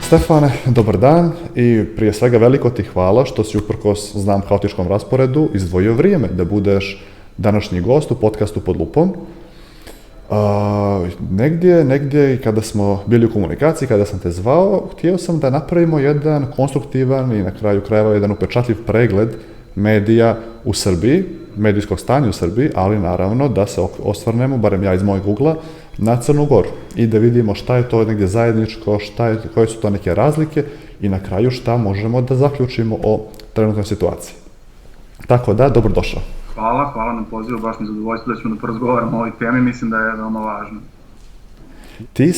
Stefane, dobar dan i prije svega veliko ti hvala što si uprkos, znam, haotičkom rasporedu izdvojio vrijeme da budeš današnji gost u podcastu Pod lupom. Negdje i kada smo bili u komunikaciji, kada sam te zvao, htio sam da napravimo jedan konstruktivan i na kraju krajeva jedan upečatljiv pregled medija u Srbiji, medijskog stanja u Srbiji, ali naravno da se osvrnemo, barem ja iz mojeg ugla, na Crnu Goru i da vidimo šta je to negdje zajedničko, koje su to neke razlike i na kraju šta možemo da zaključimo o trenutnoj situaciji. Tako da, dobrodošao. Hvala na pozivu, baš mi zadovoljstvo da ćemo da porazgovaramo o ovoj temi, mislim da je veoma važno. Ti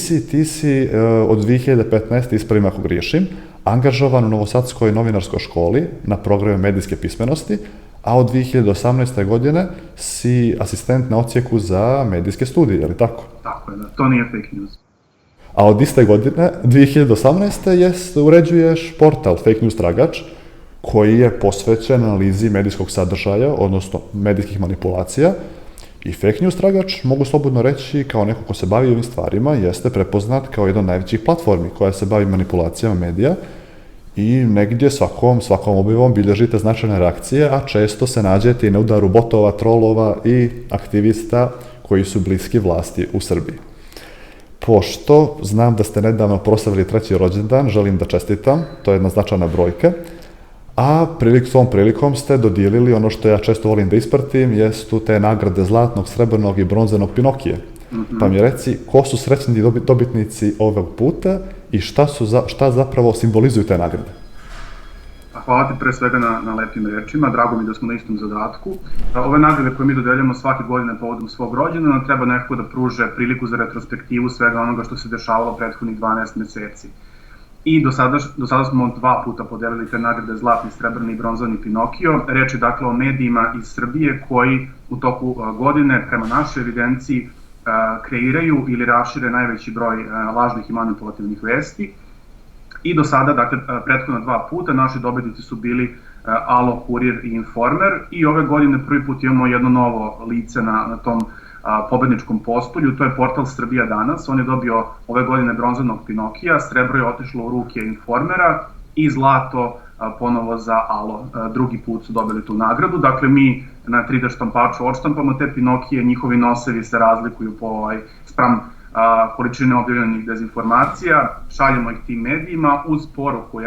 si od 2015. ispravim ako griješim, angažovan u Novosadskoj novinarskoj školi na programu medijske pismenosti, a od 2018. godine si asistent na odsjeku za medijske studije, je li tako? Tako je, da, to nije fake news. A od iste godine, 2018. uređuješ portal Fake News Tragač, koji je posvećen analizi medijskog sadržaja, odnosno medijskih manipulacija. I Fake News Tragač, mogu slobodno reći, kao neko ko se bavi ovim stvarima, jeste prepoznat kao jedna od najvećih platformi koja se bavi manipulacijama medija i negdje svakom objavom bilježite značajne reakcije, a često se nađete i na udaru botova, trolova i aktivista koji su bliski vlasti u Srbiji. Pošto znam da ste nedavno proslavili 3. rođendan, želim da čestitam, to je jedna značajna brojka, a tom prilikom ste dodijelili ono što ja često volim da ispratim, jesu te nagrade zlatnog, srebrnog i bronzanog Pinokija. Pa mi reci, ko su srećni dobitnici ovog puta i šta zapravo simbolizuju te nagrade? Hvala ti pre svega na lepim rečima, drago mi da smo na istom zadatku. Ove nagrade koje mi dodeljamo svake godine povodom svog rođendana treba nekako da pruže priliku za retrospektivu svega onoga što se dešavalo prethodnih 12 meseci. I do sada smo 2 puta podelili te nagrade zlatni, srebrni i bronzani Pinokio. Reč je dakle o medijima iz Srbije koji u toku godine, prema našoj evidenciji, kreiraju ili rašire najveći broj lažnih i manipulativnih vesti. I do sada, dakle, prethodna 2 puta, naši dobitnici su bili Alo, Kurir i Informer i ove godine prvi put imamo jedno novo lice na tom pobedničkom postolju, to je portal Srbija danas. On je dobio ove godine bronzanog Pinokija, srebro je otišlo u ruke Informera i zlato ponovo za Alo. Drugi put su dobili tu nagradu. Dakle, mi na 3D štampaču odštampamo te Pinokije, njihovi nosevi se razlikuju spram količine objavljenih dezinformacija, šaljemo ih tim medijima uz poruku,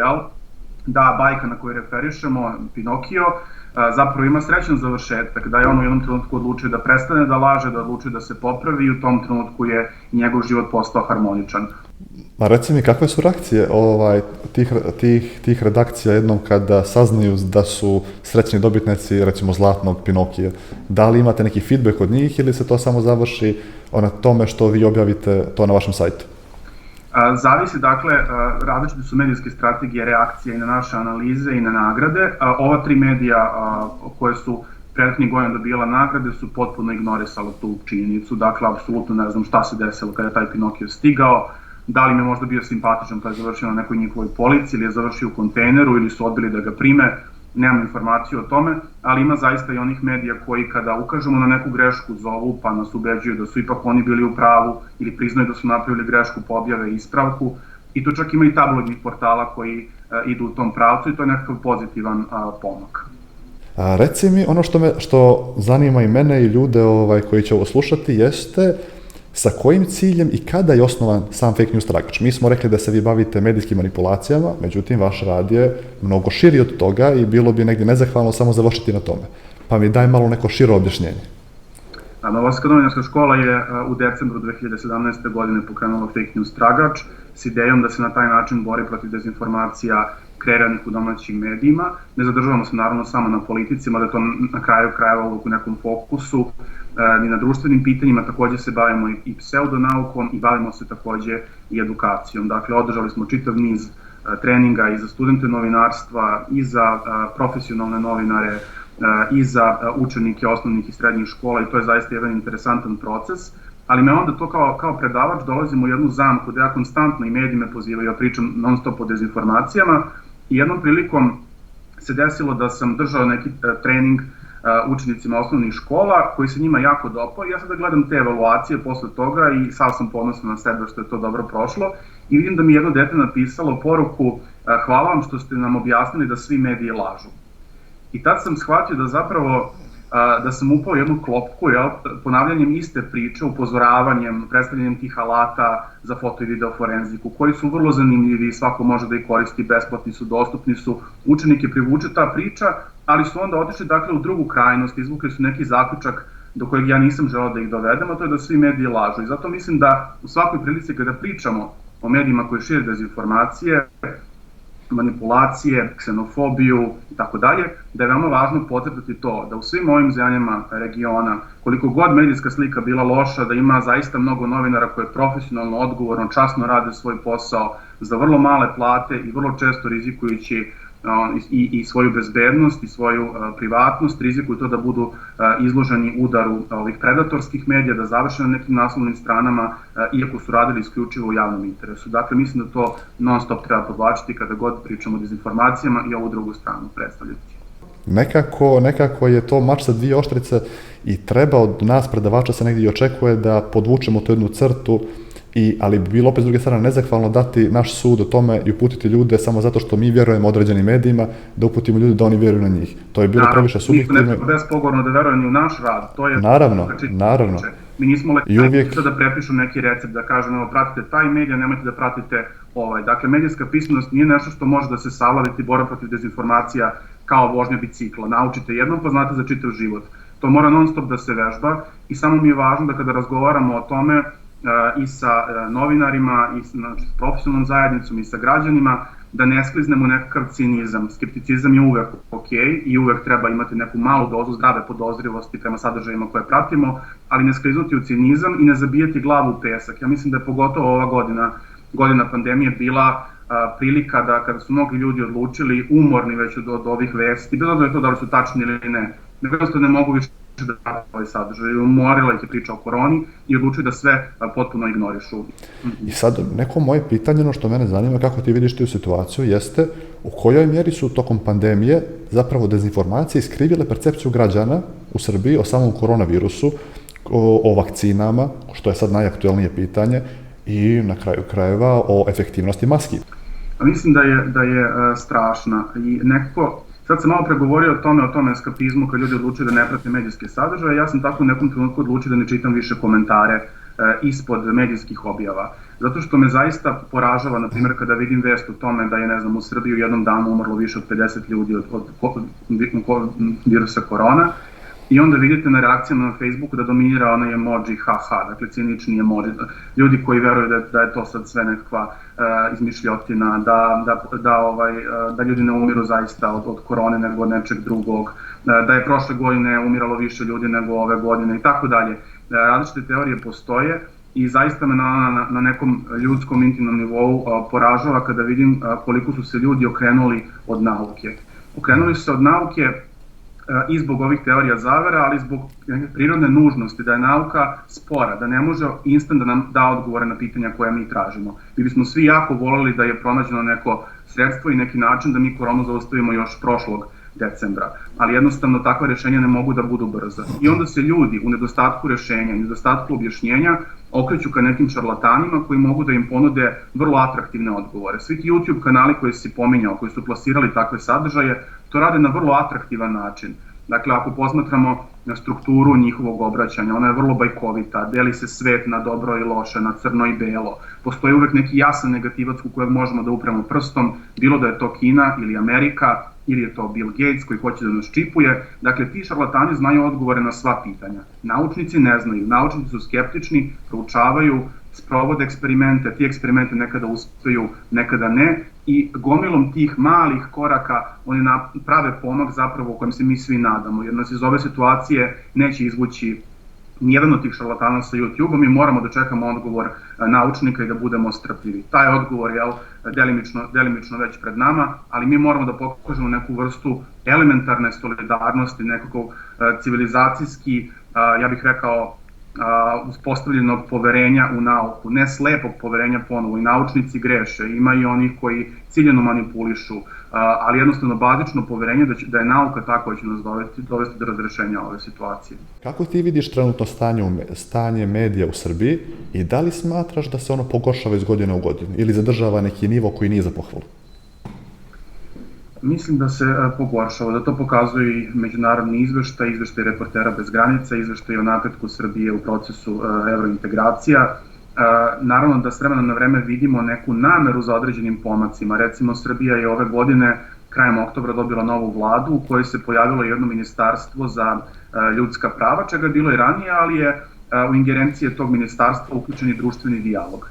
da bajka na koju referišemo, Pinokio, zapravo ima srećan završetak, da je on u jednom trenutku odlučio da prestane da laže, da odlučio da se popravi i u tom trenutku je njegov život postao harmoničan. Ma reci mi, kakve su reakcije tih redakcija jednom kada saznaju da su srećni dobitnici, recimo zlatnog Pinokija? Da li imate neki feedback od njih ili se to samo završi na tome što vi objavite to na vašem sajtu? Zavisi, dakle, različite su medijske strategije reakcije i na naše analize i na nagrade. Ova 3 medija koje su prethodnih godina dobijala nagrade su potpuno ignorisala tu činjenicu. Dakle, apsolutno ne znam šta se desilo kada je taj Pinokio stigao, da li mi je možda bio simpatičan pa je završio na nekoj njihovoj polici ili je završio u kontejneru ili su odbili da ga prime. Nemam informaciju o tome, ali ima zaista i onih medija koji kada ukažemo na neku grešku zovu pa nas ubeđuju da su ipak oni bili u pravu ili priznaju da su napravili grešku pa objave ispravku. I tu čak ima i tabloidnih portala koji idu u tom pravcu i to je nekakav pozitivan pomak. Reci mi, ono što zanima i mene i ljude koji će ovo slušati jeste sa kojim ciljem i kada je osnovan sam Fake News Tragač? Mi smo rekli da se vi bavite medijskim manipulacijama, međutim, vaš rad je mnogo širi od toga i bilo bi negdje nezahvalno samo završiti na tome. Pa mi daj malo neko širo objašnjenje. Novosadska novinarska škola je u decembru 2017. godine pokrenula Fake News Tragač s idejom da se na taj način bori protiv dezinformacija kreiranih u domaćim medijima. Ne zadržavamo se naravno samo na politici, mada je to na kraju krajeva u nekom fokusu, ni na društvenim pitanjima, također se bavimo i pseudonaukom i bavimo se također i edukacijom. Dakle, održali smo čitav niz treninga i za studente novinarstva, i za profesionalne novinare, i za učenike osnovnih i srednjih škola i to je zaista jedan interesantan proces. Ali me onda to kao predavač dolazim u jednu zamku da ja konstantno i mediji me pozivaju, ja pričam non stop o dezinformacijama i jednom prilikom se desilo da sam držao neki trening učenicima osnovnih škola, koji se njima jako dopao. Ja sada gledam te evaluacije posle toga i sad sam ponosan na sebe što je to dobro prošlo i vidim da mi jedno dete napisalo poruku: hvala vam što ste nam objasnili da svi mediji lažu. I tad sam shvatio da zapravo da sam upao jednu klopku, ponavljanjem iste priče, upozoravanjem, predstavljanjem tih alata za foto i video forenziku, koji su vrlo zanimljivi i svako može da ih koristi, besplatni su, dostupni su, učenike privuče ta priča, ali su onda otišli dakle u drugu krajnost, izvukli su neki zaključak do kojeg ja nisam želeo da ih dovedem, a to je da svi mediji lažu. I zato mislim da u svakoj prilici kada pričamo o medijima koji šire dezinformacije, manipulacije, ksenofobiju i tako dalje, da je veoma važno podcrtati to da u svim ovim zemljama regiona, koliko god medijska slika bila loša, da ima zaista mnogo novinara koji profesionalno, odgovorno, časno rade svoj posao za vrlo male plate i vrlo često rizikujući i svoju bezbednost i svoju privatnost, rizikuju to da budu izloženi udaru ovih predatorskih medija, da završe na nekim naslovnim stranama, iako su radili isključivo u javnom interesu. Dakle, mislim da to non stop treba podvlačiti kada god pričamo o dezinformacijama i ovu drugu stranu predstavljati. Nekako je to mač sa dvije oštrice i treba od nas predavača se negdje i očekuje da podvučemo tu jednu crtu, ali bi bilo opet s druge strane nezahvalno dati naš sud o tome i uputiti ljude samo zato što mi vjerujemo određenim medijima, da uputimo ljude da oni vjeruju na njih. To je bilo previše subjektivno. Niko ne treba bezpogorno da veruje ni u naš rad. To je naravno. Mi nismo lekari da prepišu neki recept, da kažemo evo pratite taj medij, nemojte da pratite ovaj. Dakle, medijska pismenost nije nešto što može da se savladiti borba protiv dezinformacija kao vožnja bicikla. Naučite jednom pa znate za čitav život. To mora non stop da se vežba i samo mi je važno da kada razgovaramo o tome i sa novinarima, i s profesionalnom zajednicom, i sa građanima, da ne skliznemo nekakav cinizam. Skepticizam je uvek ok i uvek treba imati neku malu dozu zdrave podozrivosti prema sadržajima koje pratimo, ali ne skliznuti u cinizam i ne zabijati glavu u pesak. Ja mislim da je pogotovo ova godina pandemije bila prilika da kada su mnogi ljudi odlučili, umorni već od ovih vesti, bez obzira da li su tačni ili ne, nekako ne mogu više da prate ovaj sadržaj. Umorila ih je priča o koroni i odlučuju da sve potpuno ignorišu. I sad, neko moje pitanje, ono što mene zanima, kako ti vidiš tu situaciju, jeste u kojoj mjeri su tokom pandemije zapravo dezinformacije iskrivile percepciju građana u Srbiji o samom koronavirusu, o vakcinama, što je sad najaktuelnije pitanje, i na kraju krajeva o efektivnosti maski. Mislim da je strašna i nekako. Sad sam malo pregovorio o tome eskapizmu kad ljudi odlučuju da ne prate medijske sadržaje. Ja sam tako u nekom trenutku odlučio da ne čitam više komentare ispod medijskih objava. Zato što me zaista poražava, na primjer, kada vidim vest o tome da je, ne znam, u Srbiji u jednom danu umrlo više od 50 ljudi od virusa korona. I onda vidite na reakcijama na Facebooku da dominira onaj emoji haha, dakle cinični emoji, ljudi koji veruju da je to sad sve nekakva izmišljotina, da ljudi ne umiru zaista od korone nego od nečeg drugog, da je prošle godine umiralo više ljudi nego ove godine i tako dalje. Različite teorije postoje i zaista me na nekom ljudskom intimnom nivou poražava kada vidim koliko su se ljudi okrenuli od nauke. Okrenuli su se od nauke i zbog ovih teorija zavere, ali zbog prirodne nužnosti, da je nauka spora, da ne može instant da nam da odgovore na pitanja koje mi tražimo. Mi bismo svi jako voljeli da je pronađeno neko sredstvo i neki način da mi koronu zaustavimo još prošlog decembra, ali jednostavno takva rješenja ne mogu da budu brza. I onda se ljudi u nedostatku rješenja, u nedostatku objašnjenja okreću ka nekim šarlatanima koji mogu da im ponude vrlo atraktivne odgovore. Svi ti YouTube kanali koji si pominjao, koji su plasirali takve sadržaje, to rade na vrlo atraktivan način. Dakle, ako posmatramo strukturu njihovog obraćanja, ona je vrlo bajkovita, deli se svet na dobro i loše, na crno i belo. Postoji uvek neki jasan negativac u kojeg možemo da upremo prstom, bilo da je to Kina ili Amerika, ili je to Bill Gates koji hoće da nas čipuje. Dakle, ti šarlatani znaju odgovore na sva pitanja. Naučnici ne znaju, naučnici su skeptični, proučavaju, sprovode eksperimente, ti eksperimenti nekada uspeju, nekada ne, i gomilom tih malih koraka oni prave pomak zapravo u kojem se mi svi nadamo, jer nas iz ove situacije neće izvući nijedan od tih šarlatana sa YouTube-om, mi moramo da čekamo odgovor naučnika i da budemo strpljivi. Taj odgovor je delimično već pred nama, ali mi moramo da pokažemo neku vrstu elementarne solidarnosti, nekako civilizacijski, ja bih rekao, uspostavljenog poverenja u nauku, ne slepog poverenja ponovo. I naučnici greše, ima i onih koji ciljeno manipulišu, ali jednostavno bazično poverenje da je nauka tako koja će nas dovesti do razrešenja ove situacije. Kako ti vidiš trenutno stanje medija u Srbiji i da li smatraš da se ono pogoršava iz godine u godinu ili zadržava neki nivo koji nije za pohvalu? Mislim da se pogoršava, da to pokazuje i međunarodni izveštaj Reportera bez granica, izveštaj o napretku Srbije u procesu evrointegracija. Naravno da s vremena na vreme vidimo neku nameru za određenim pomacima. Recimo, Srbija je ove godine krajem oktobra dobila novu vladu u kojoj se pojavilo jedno ministarstvo za ljudska prava, čega je bilo i ranije, ali je u ingerencije tog ministarstva uključen i društveni dijalog.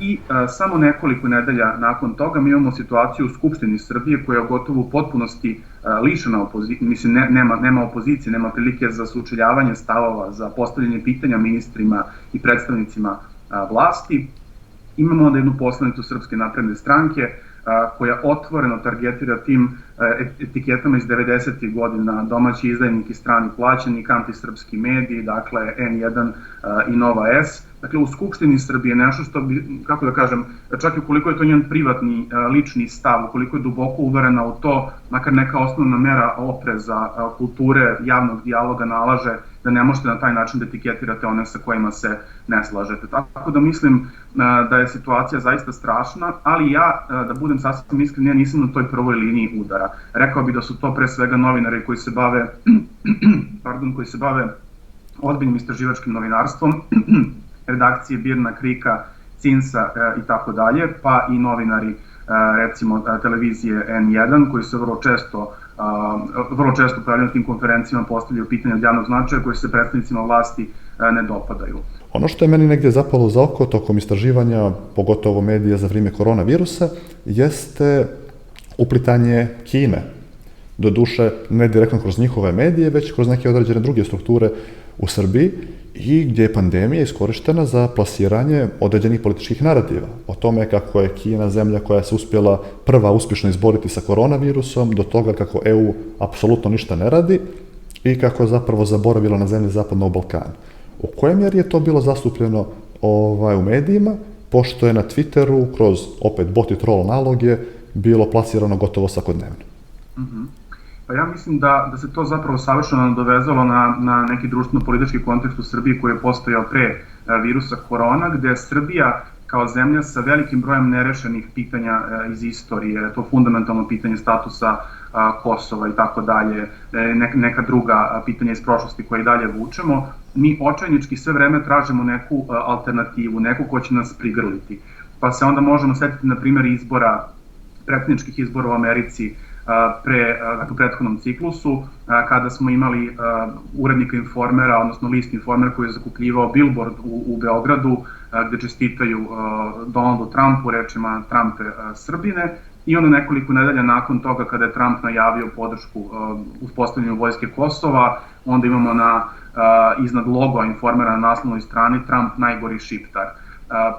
I samo nekoliko nedelja nakon toga mi imamo situaciju u Skupštini Srbije koja je gotovo u potpunosti lišena opozicije, mislim nema opozicije, nema prilike za sučeljavanje stavova, za postavljanje pitanja ministrima i predstavnicima vlasti. Imamo onda jednu poslanicu Srpske napredne stranke koja otvoreno targetira tim etiketama iz 90. godina, domaći izdajnik i strani plaćenik, antisrpski mediji, dakle N1 i Nova S. Dakle, u Skupštini Srbije nešto što bi, kako da kažem, čak i ukoliko je to njen privatni, lični stav, ukoliko je duboko uverena u to, makar neka osnovna mera opreza, kulture, javnog dijaloga nalaže da ne možete na taj način da etiketirate one sa kojima se ne slažete. Tako da mislim da je situacija zaista strašna, ali ja, da budem sasvim iskren, ja nisam na toj prvoj liniji udara. Rekao bih da su to pre svega novinari koji se bave ozbiljnim istraživačkim novinarstvom, redakcije Birna, Krika, Cinsa i tako dalje, pa i novinari recimo televizije N1 koji se vrlo često pojavljaju na tim konferencijama, postavljaju pitanja od javnog značaja koji se predstavnicima vlasti ne dopadaju. Ono što je meni negdje zapalo za oko tokom istraživanja, pogotovo medija za vrijeme koronavirusa, jeste uplitanje Kine. Doduše, ne direktno kroz njihove medije, već kroz neke određene druge strukture u Srbiji i gdje je pandemija iskorištena za plasiranje određenih političkih narativa. O tome kako je Kina zemlja koja se uspjela prva uspješno izboriti sa koronavirusom, do toga kako EU apsolutno ništa ne radi i kako je zapravo zaboravila na zemlje Zapadnog Balkana. U kojoj mjeri je to bilo zastupljeno u medijima, pošto je na Twitteru kroz opet bot i troll naloge bilo plasirano gotovo svakodnevno? Pa ja mislim da se to zapravo savršeno nadovezalo na neki društveno-politički kontekst u Srbiji koji je postojao pre virusa korona, gde je Srbija kao zemlja sa velikim brojem nerešenih pitanja iz istorije, to fundamentalno pitanje statusa Kosova i tako dalje, neka druga pitanja iz prošlosti koje i dalje vučemo, mi očajnički sve vreme tražimo neku alternativu, neku ko će nas prigrliti. Pa se onda možemo setiti na primjer predsjedničkih izbora u Americi u prethodnom ciklusu, kada smo imali urednika Informera, odnosno list Informer koji je zakupljivao billboard u Beogradu gde čestitaju Donaldu Trumpu rečima Trumpe Srbine, i onda nekoliko nedelja nakon toga kada je Trump najavio podršku uspostavljanju vojske Kosova, onda imamo iznad logoa Informera na naslovnoj strani Trump najgori šiptar.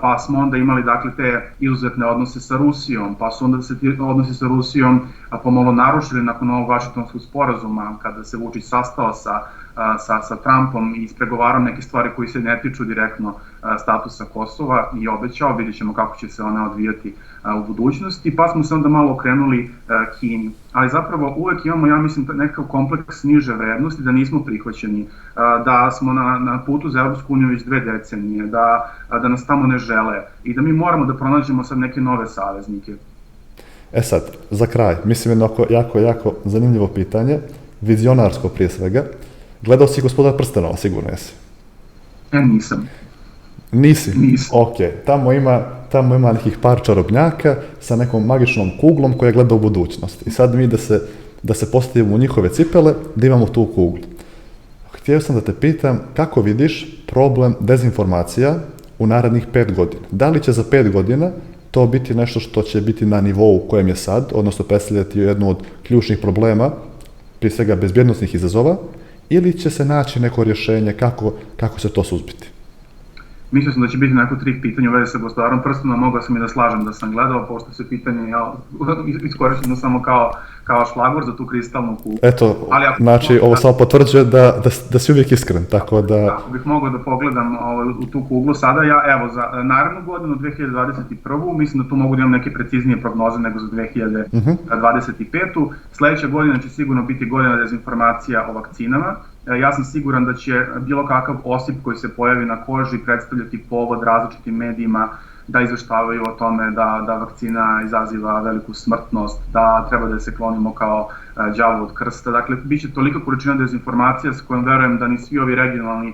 Pa smo onda imali dakle te izuzetne odnose sa Rusijom, pa su onda se ti odnosi sa Rusijom pomalo narušili nakon ovog Vašingtonskog sporazuma, kada se Vučić sastao sa Trumpom i ispregovarao neke stvari koji se ne tiču direktno statusa Kosova i obećao, vidjet ćemo kako će se ona odvijati u budućnosti, pa smo se onda malo okrenuli Kini. Ali zapravo uvek imamo, ja mislim, nekakav kompleks niže vrednosti, da nismo prihvaćeni, da smo na putu za Evropsku uniju već 2 decenije, da nas tamo ne žele i da mi moramo da pronađemo sad neke nove saveznike. Sad, za kraj, mislim jedno jako zanimljivo pitanje, vizionarsko prije svega. Gledao si Gospodar prstenova, sigurno jesi? Nisam. Nisi? Nisam. Ok, tamo ima nekih par čarobnjaka sa nekom magičnom kuglom koja gleda u budućnost. I sad mi da se postavimo u njihove cipele, da imamo tu kuglu. Htio sam da te pitam kako vidiš problem dezinformacija u narednih 5 godina. Da li će za 5 godina to biti nešto što će biti na nivou u kojem je sad, odnosno predstavljati jednu od ključnih problema, prije svega bezbjednosnih izazova, ili će se naći neko rješenje kako se to suzbiti? Mislio sam da će biti neko 3 pitanja u vezi sa Gospodarom prstena, mogao sam i da slažem da sam gledao, pošto se pitanje iskorišteno samo kao šlagvor za tu kristalnu kuglu. Eto, znači ovo samo potvrđuje da si uvijek iskren, tako da... Ako bih mogao da pogledam u tu kuglu sada, ja evo za narednu godinu, 2021. mislim da tu mogu da imam neke preciznije prognoze nego za 2025. Sledeća godina će sigurno biti godina dezinformacija o vakcinama. Ja sam siguran da će bilo kakav osip koji se pojavi na koži predstavljati povod različitim medijima da izveštavaju o tome da vakcina izaziva veliku smrtnost, da treba da se klonimo kao đavo od krsta. Dakle, bit će tolika količina dezinformacija s kojom verujem da ni svi ovi regionalni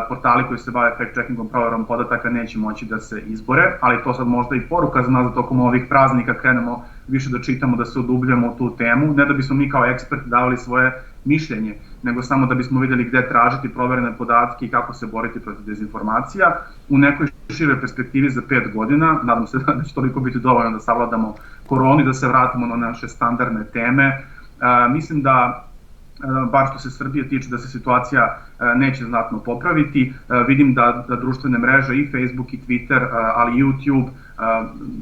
portali koji se bave fact-checkingom, proverom podataka neće moći da se izbore, ali to sad možda i poruka za nas da tokom ovih praznika krenemo više da čitamo, da se udubljamo u tu temu, ne da bismo mi kao eksperti davali svoje mišljenje, nego samo da bismo videli gde tražiti proverene podatke i kako se boriti protiv dezinformacija. U nekoj široj perspektivi za 5 godina, nadam se da će toliko biti dovoljno da savladamo koronu i da se vratimo na naše standardne teme. Mislim da bar što se Srbije tiče, da se situacija neće znatno popraviti. Vidim da društvene mreže i Facebook i Twitter, ali i YouTube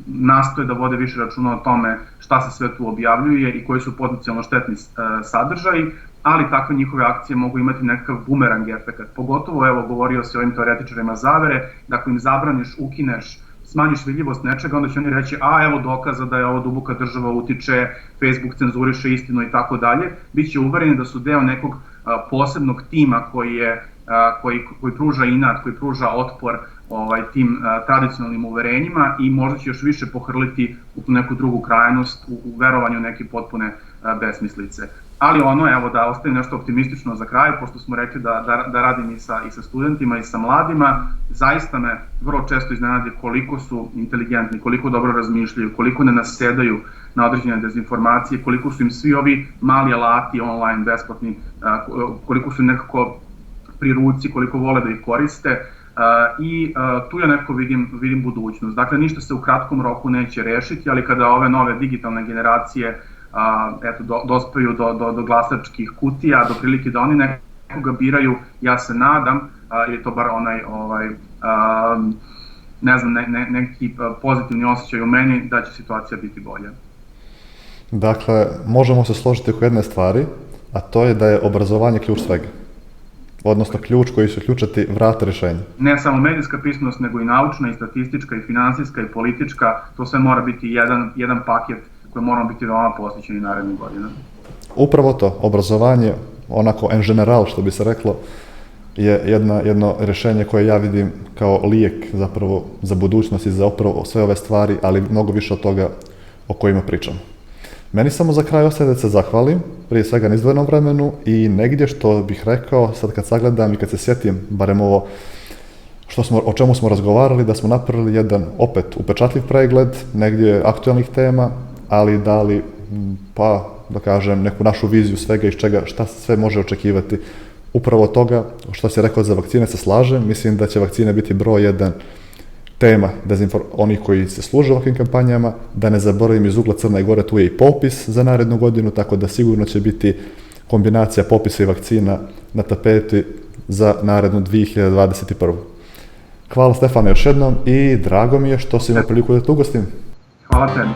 nastoje da vode više računa o tome šta se sve tu objavljuje i koji su potencijalno štetni sadržaji, ali takve njihove akcije mogu imati nekakav bumerang efekat. Pogotovo, evo, govorio se o ovim teoretičarima zavere, da ako im zabraniš, ukineš, smanjiš vidljivost nečega, onda će oni reći, evo dokaza da je ovo duboka država utiče, Facebook cenzuriše istinu i tako dalje. Biće uvereni da su deo nekog posebnog tima koji pruža inat, koji pruža otpor tim tradicionalnim uverenjima i možda će još više pohrliti u tu neku drugu krajnost, u verovanju neke potpune besmislice. Ali evo da ostavim nešto optimistično za kraj, pošto smo rekli da radim i sa studentima i sa mladima, zaista me vrlo često iznenadi koliko su inteligentni, koliko dobro razmišljaju, koliko ne nasedaju na određene dezinformacije, koliko su im svi ovi mali alati online besplatni, koliko su nekako pri ruci, koliko vole da ih koriste. I tu ja nekako vidim budućnost. Dakle, ništa se u kratkom roku neće rešiti, ali kada ove nove digitalne generacije dospaju do glasačkih kutija, do prilike da oni nekoga biraju, ja se nadam, ili to bar ne znam, neki pozitivni osjećaj u meni, da će situacija biti bolja. Dakle, možemo se složiti oko jedne stvari, a to je da je obrazovanje ključ svega. Odnosno ključ koji će ključati vrata rešenja. Ne samo medijska pismenost, nego i naučna, i statistička, i finansijska, i politička, to sve mora biti jedan paket koji moramo biti veoma posvećeni narednih godina. Upravo to, obrazovanje, onako en general, što bi se reklo, je jedno rešenje koje ja vidim kao lijek zapravo za budućnost i za upravo sve ove stvari, ali mnogo više od toga o kojima pričamo. Meni samo za kraj ostaje da se zahvalim, prije svega na izdvojenom vremenu i negdje što bih rekao, sad kad sagledam i kad se sjetim, barem ovo o čemu smo razgovarali, da smo napravili jedan opet upečatljiv pregled negdje aktualnih tema, ali dali, pa da kažem, neku našu viziju svega iz čega, šta sve može očekivati. Upravo toga, što si rekao za vakcine, se slažem, mislim da će vakcine biti broj 1 tema onih koji se služe ovakvim kampanjama, da ne zaboravim iz ugla Crne Gore, tu je i popis za narednu godinu, tako da sigurno će biti kombinacija popisa i vakcina na tapeti za narednu 2021. Hvala Stefane još jednom i drago mi je što si imao priliku da te ugostim. Hvala tebi.